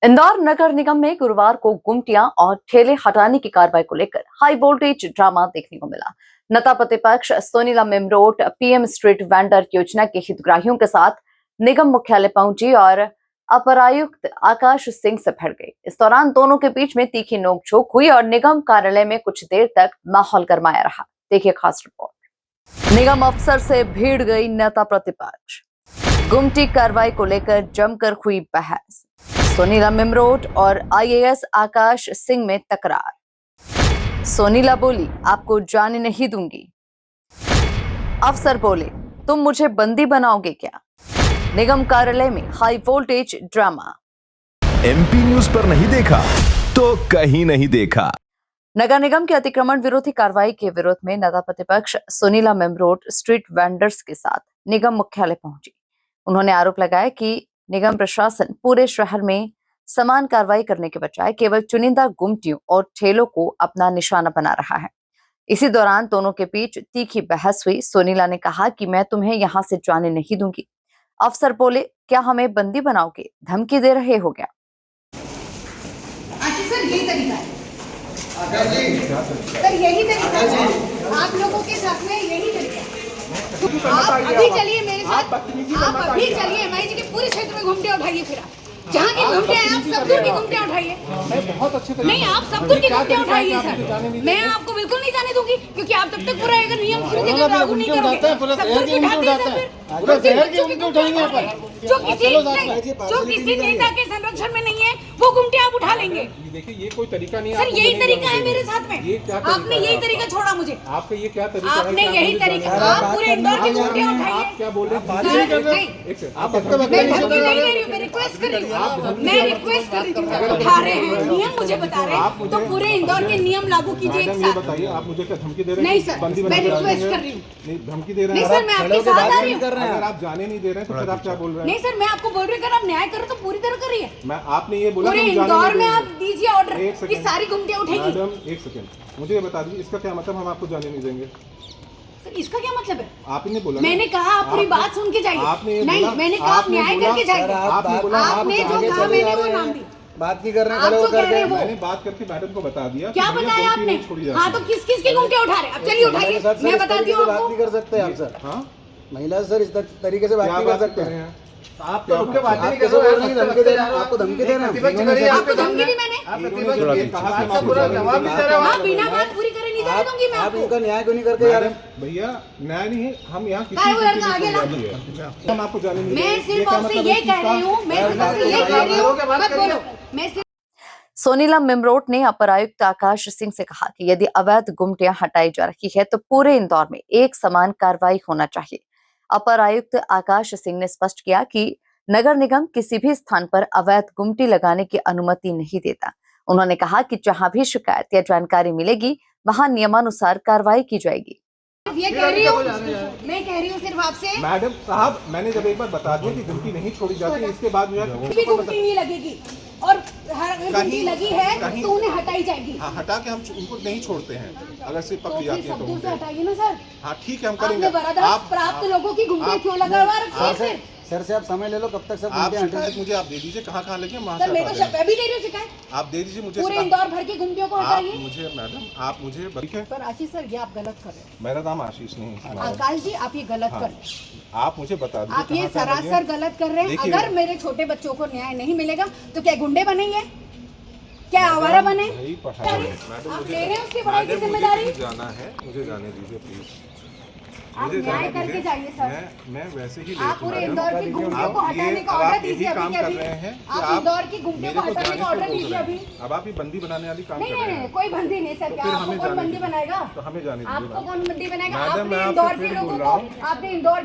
इंदौर नगर निगम में गुरुवार को गुमटियां और ठेले हटाने की कार्रवाई को लेकर हाई वोल्टेज ड्रामा देखने को मिला। नेता प्रतिपक्ष सोनीला मेमरोट पीएम स्ट्रीट वेंडर योजना के हितग्राहियों के साथ निगम मुख्यालय पहुंची और अपरायुक्त आकाश सिंह से भिड़ गई। इस दौरान दोनों के बीच में तीखी नोकझोंक हुई और निगम कार्यालय में कुछ देर तक माहौल गरमाया रहा। देखिए खास रिपोर्ट। निगम अफसर से भीड़ गई नेता प्रतिपक्ष। गुमटी कार्रवाई को लेकर जमकर हुई बहस। सोनीला मेमरोट और आईएएस आकाश सिंह में तकरार। सोनीला बोली, आपको जाने नहीं दूंगी। अफसर बोले, तुम मुझे बंदी बनाओगे क्या? निगम कार्यालय में high voltage drama. MP news पर नहीं देखा तो कहीं नहीं देखा। नगर निगम के अतिक्रमण विरोधी कार्रवाई के विरोध में नेता प्रतिपक्ष सोनीला मेमरोट स्ट्रीट वेंडर्स के साथ निगम मुख्यालय पहुंची। उन्होंने आरोप लगाया कि निगम प्रशासन पूरे शहर में समान कार्रवाई करने के बजाय केवल चुनिंदा गुमटियों और ठेलों को अपना निशाना बना रहा है। इसी दौरान दोनों के बीच तीखी बहस हुई। सोनीला ने कहा कि मैं तुम्हें यहां से जाने नहीं दूंगी। अफसर बोले, क्या हमें बंदी बनाओगे? धमकी दे रहे हो क्या? सर यही तरीका है। सर यही तरीका है। आप लोगों के साथ में यही तरीका है। आप अभी चलिए मेरे साथ, आप अभी चलिए एमआई जी के पूरे क्षेत्र में घूमटे उठाइए। फिर आप जहाँ की घूमटे हैं, आप सब दूर की घूमटे उठाइए। बहुत अच्छे तरीके नहीं, आप सब दूर की घूमटे उठाइए सर। मैं आपको बिल्कुल नहीं जाने दूंगी, क्योंकि आप जब तक पूरा अगर नियम पूरी जगह लागू नहीं करोगे, सब दूर की उठाते हैं। जो किसी नेता के संरक्षण में नहीं है वो घूमटे आप उठा लेंगे। देखिए ये कोई तरीका नहीं है सर, यही तरीका है मेरे साथ में। आपने यही तरीका छोड़ा मुझे। आपका ये क्या तरीका है? आपने यही तरीका, आप पूरे इंदौर के घूमटे उठाइए। क्या बोल रहे हैं? मैं धमकी नहीं दे रही हूँ, मैं रिक्वेस्ट कर रही हूँ। मैं रिक्वेस्ट कर रही हूँ। उठा रहे हैं, नियम मुझे बता रहे हैं, तो पूरे इंदौर के नियम लागू कीजिए एक साथ। बताइए, आप मुझे क्या धमकी दे रहे हैं? नहीं सर, मैं रिक्वेस्ट कर रही हूँ। नहीं, धमकी दे रहे हैं? नहीं सर, मैं आपके साथ आ रही हूँ। अगर आप जाने नहीं दे रहे हैं तो फिर आप क्या बोल रहे हैं? नहीं सर, मैं आपको बोल रही हूँ, अगर आप न्याय करो तो पूरी तरह करिए। मैं आपने ये बोला पूरे इंदौर में आप दीजिए ऑर्डर कि सारी घूमटे उठेगी। मैडम एक सेकंड, मुझे ये बता दीजिए, इसका क्या मतलब? हम आपको जाने नहीं देंगे। सर इसका क्या मतलब है? आपने बोला, मैंने कहा आप पूरी बात सुन के जाइए। नहीं, मैंने कहा आप न्याय करके जाइए। आपने जो कहा मैंने वो नाम दी। बात नहीं कर रहे हैं, आप तो कह रहे हो। मैंने बात करके मैडम को बता दिया। क्या बताया आपने? हाँ, तो किस किस के घूमटे उठा रहे? अब चलिए उठाइए, मैं बताती हूँ आपको। बात नहीं कर सकते आप सर। हाँ, महिला सर इस तरीके से बात नहीं कर सकते हैं। आप तो रुक के बात नहीं कर रहे हैं। धमकी दे रहे हैं, आपको धमकी दे रहे हैं। आपको धमकी दी मैंने? हाँ, बिना बात पूरी करे नहीं जाने दूंगी मैं आप आपको। इनका न्याय क्यों नहीं करते यार? भैया न्याय नहीं है, हम यहाँ काय वो लड़का आगे ला। हम आपको जाने नहीं मैं सिर्फ आपसे ये कह रही हूँ, मैं सिर्फ आपसे ये कह रही हूँ, मत बोलो। मैं सिर्फ सोनीला मेमरोट ने अपरायुक्त आकाश सिंह से कहा कि यदि अवैध गुमटियां हटाई जा रही है तो पूरे इंदौर में एक समान कार्रवाई होना चाहिए। अपर आयुक्त आकाश सिंह ने स्पष्ट किया कि नगर निगम किसी भी स्थान पर अवैध गुमटी लगाने की अनुमति नहीं देता। उन्होंने कहा कि जहां भी शिकायत या जानकारी मिलेगी वहां नियमानुसार कार्रवाई की जाएगी। ये कह रही हूँ, मैं कह रही हूँ सिर्फ आपसे। मैडम साहब, मैंने जब एक बार बता दिया कि गुमटी नहीं छोड़ी जाती, इसके बाद भी गुमटी नहीं लगेगी और गुमटी लगी है तो उन्हें हटाई जाएगी। हाँ, हटा के हम उनको नहीं छोड़ते हैं। अगर से पकड़ी जाती है तो सब से हटाइए ना सर। हाँ ठीक है, हम आपने करेंगे। वरदान प्राप्त लोगों की घूमटे क्यों लगा हुआ है? सर से आप समय ले लो, कब तक सब आप घूमटे शिकायत मुझे आप दे दीजिए, कहाँ कहाँ लगे वहाँ सर, मैं तो से अभी दे रही हूँ शिकायत। आप दे दीजिए मुझे। पूरे इंदौर भर की घूमटियों को आप हटाइए। मुझे मैडम, आप मुझे ठीक है। पर आशीष सर, ये आप गलत कर रहे हैं। मेरा नाम आशीष नहीं है। आकाश जी, आप ये गलत कर रहे हैं। आप मुझे बता दीजिए, आप ये सरासर गलत कर रहे हैं। अगर मेरे छोटे बच्चों को न्याय नहीं मिलेगा तो क्या गुंडे बनेंगे? क्या आवारा बने? आप ले रहे हैं उसकी पढ़ाई की जिम्मेदारी? जाना है, मुझे जाने दीजिए प्लीज। आप न्याय करके जाइए सर। मैं वैसे ही आप पूरे इंदौर की घूमटियों को हटाने का ऑर्डर दीजिए अभी के अभी। आप इंदौर की घूमटियों को हटाने का ऑर्डर दीजिए अभी। अब आप ये बंदी बनाने वाली काम कर रहे नहीं, हैं। कोई बंदी नहीं सर। क्या आपको कौन बंदी बनाएगा? तो हमें जाने दीजिए। आपको कौन बंदी बनाएगा? मैडम, आपने मैं इंदौर आपसे के फिर लोगों बोल रहा को, आपने इंदौर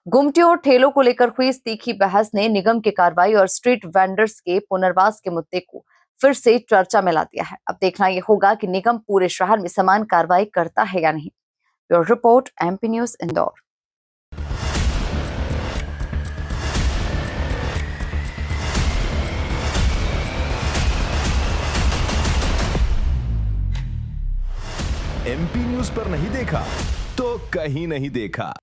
गुमटियों और ठेलों को लेकर हुई इस तीखी बहस ने निगम की कार्रवाई और स्ट्रीट वेंडर्स के पुनर्वास के मुद्दे को फिर से चर्चा में ला दिया है। अब देखना यह होगा कि निगम पूरे शहर में समान कार्रवाई करता है या नहीं। Bureau report, MP news, Indore. MP news पर नहीं देखा तो कहीं नहीं देखा।